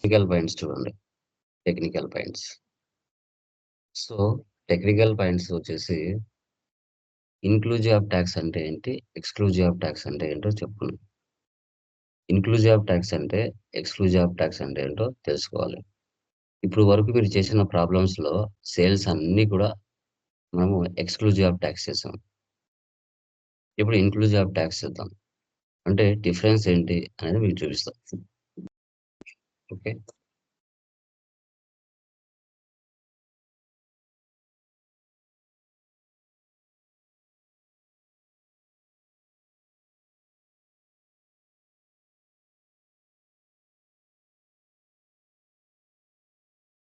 Technical points చూడండి. Technical points. So, technical points వచ్చేసి inclusive of talks అంటే ఏంటి? ఎక్స్‌క్లూజివ్ ఆఫ్ టాక్స్ అంటే ఏంటో చెప్పుకుందాం. ఇన్‌క్లూజివ్ ఆఫ్ టాక్స్ అంటే, ఎక్స్‌క్లూజివ్ ఆఫ్ టాక్స్ అంటే ఏంటో తెలుసుకోవాలి. ఇప్పుడు వరకు మీరు చేసిన ప్రాబ్లమ్స్‌లో సేల్స్ అన్నీ కూడా మనము ఎక్స్‌క్లూజివ్ ఆఫ్ టాక్స్ చేసాం. ఇప్పుడు ఇన్‌క్లూజివ్ ఆఫ్ టాక్స్ చేద్దాం. అంటే డిఫరెన్స్ ఏంటి అనేది మీకు చూపిస్తా. Okay.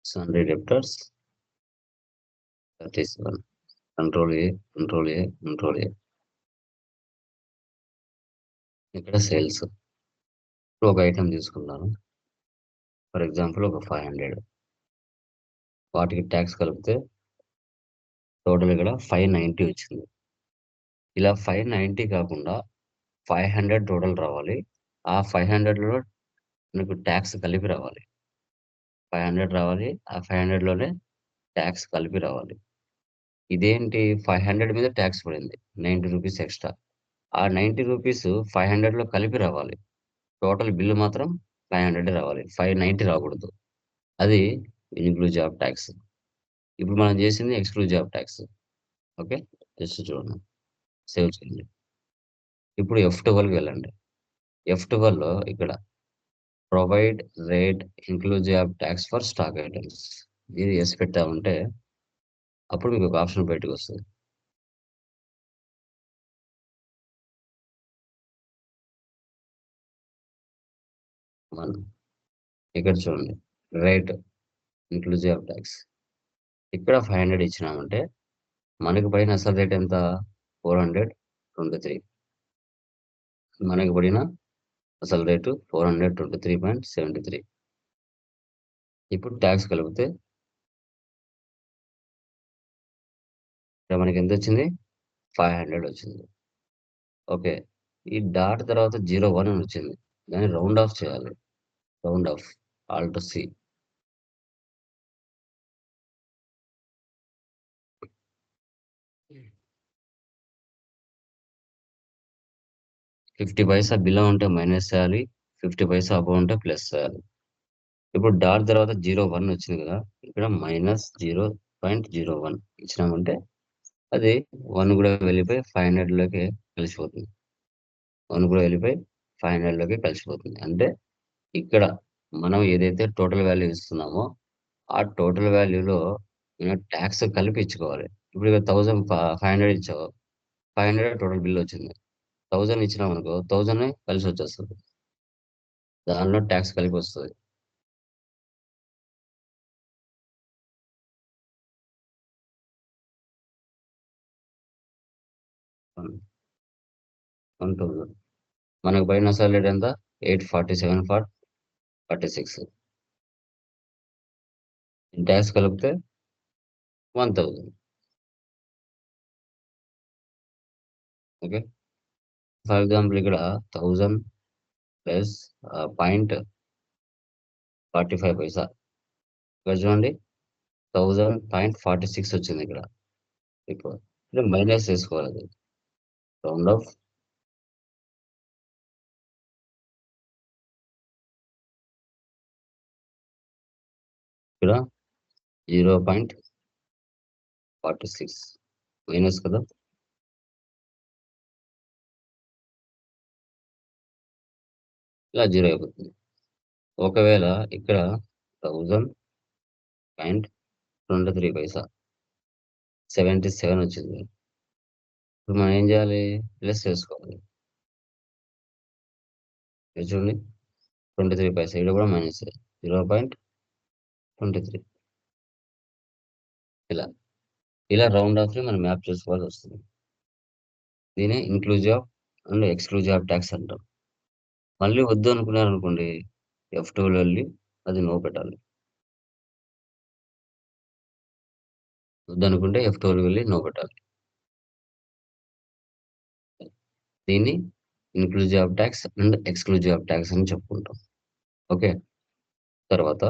Sundry debtors 37. Control A, control A, control A. ఇక్కడ సేల్స్. ఇప్పుడు ఒక ఐటెమ్ తీసుకున్నాను. ఫర్ ఎగ్జాంపుల్ ఒక 500. వాటికి టాక్స్ కలిపితే టోటల్ ఇక్కడ 590 వచ్చింది. ఇలా 590 కాకుండా 500 టోటల్ రావాలి. ఆ 500లో నీకు టాక్స్ కలిపి రావాలి. 500 రావాలి. ఆ 500లోనే టాక్స్ కలిపి రావాలి. ఇదేంటి 500 మీద టాక్స్ పడింది. 90 రూపీస్ ఎక్స్‌ట్రా. ఆ 90 రూపీస్ 500లో కలిపి రావాలి. టోటల్ బిల్ మాత్రం 500 రావాలి. 590 రాకూడదు. అది ఇన్‌క్లూజివ్ ఆఫ్ టాక్స్. ఇప్పుడు మనం చేసింది exclusive of talks. Okay. Just చూడండి. సేవ్ చేయండి. ఇప్పుడు F12కి వెళ్ళండి. F12లో ఇక్కడ provide rate inclusive of talks for stock items. ఇది యెస్ పెట్టామంటే అప్పుడు మీకు ఒక ఆప్షన్ బయటకొస్తది. 1 ఇక్కడ చూడండి. Rate inclusive of talks. ఇక్కడ 500 ఇచ్చినామంటే మనకు పడిన అసలు రేట్ ఎంత? 423. మనకు పడిన అసలు రేటు 423.73. ఇప్పుడు టాక్స్ కలిపితే ఇక్కడ మనకెంతొచ్చింది? 500 వచ్చింది. ఓకే. ఈ డాట్ తర్వాత 01 అని వచ్చింది. దాన్ని రౌండ్ ఆఫ్ చేయాలి. Round off. Alt C. 50 paisa below ఉంటే మైనస్ చేయాలి. 50 పైసా అబోవ్ ఉంటే ప్లస్ చేయాలి. ఇప్పుడు డాట్ తర్వాత 01 వచ్చింది కదా! ఇక్కడ -0.01 ఇచ్చినామంటే అది 1 కూడా వెళ్ళిపోయి 500లోకి కలిసిపోతుంది. 1 కూడా వెళ్ళిపోయి 500లోకి కలిసిపోతుంది. అంటే ఇక్కడ మనం ఏదైతే టోటల్ వాల్యూ ఇస్తున్నామో, ఆ టోటల్ వాల్యూలో టాక్స్ కలిపి ఇచ్చుకోవాలి. ఇప్పుడు ఇక 500 ఇచ్చావు. 500 టోటల్ బిల్ వచ్చింది. 1000 ఇచ్చినామనుకో 1000 కలిసొచ్చేస్తది. దానిలో టాక్స్ కలిపొస్తది. 1000 మనకు పడిన అసలు రేట్ ఎంత? 847 ఫర్ 46. టాక్స్ కలిపితే 1000. ఓకే. ఫర్ ఎగ్జాంపుల్ ఇక్కడ 1000 ప్లస్ పాయింట్ 45 పైసా. ఇక్కడ చూడండి 1000.46 వచ్చిందిక్కడ. ఇప్పుడు ఇది మైనస్ చేసుకోవాలది. రౌండ్ ఆఫ్ ఇక్కడ 0.46 మైనస్ కదా! ఇలా 0 అయిపోతుంది. ఒకవేళ ఇక్కడ 1000.23 పైసా 77 వచ్చింది. ఇప్పుడు మనం ఏం చేయాలి? ప్లస్ చేసుకోవాలి. ఇక్కడ చూడండి 23 పైసా ఈడ కూడా మైనసే. 0.23 ఇలా. ఇలా రౌండ్ ఆఫ్‌ని మనం మ్యాప్ చేసుకోవాల్సొస్తుంది. దీన్నే inclusive of and exclusive of talks అంటాం. మళ్ళీ వద్దు అనుకున్నారనుకోండి F2లో వెళ్లి అది నో పెట్టాలి. వద్దనుకుంటే F2లో వెళ్లి నో పెట్టాలి. దీన్ని inclusive of talks and exclusive of talks అని చెప్పుకుంటాం. ఓకే. తర్వాత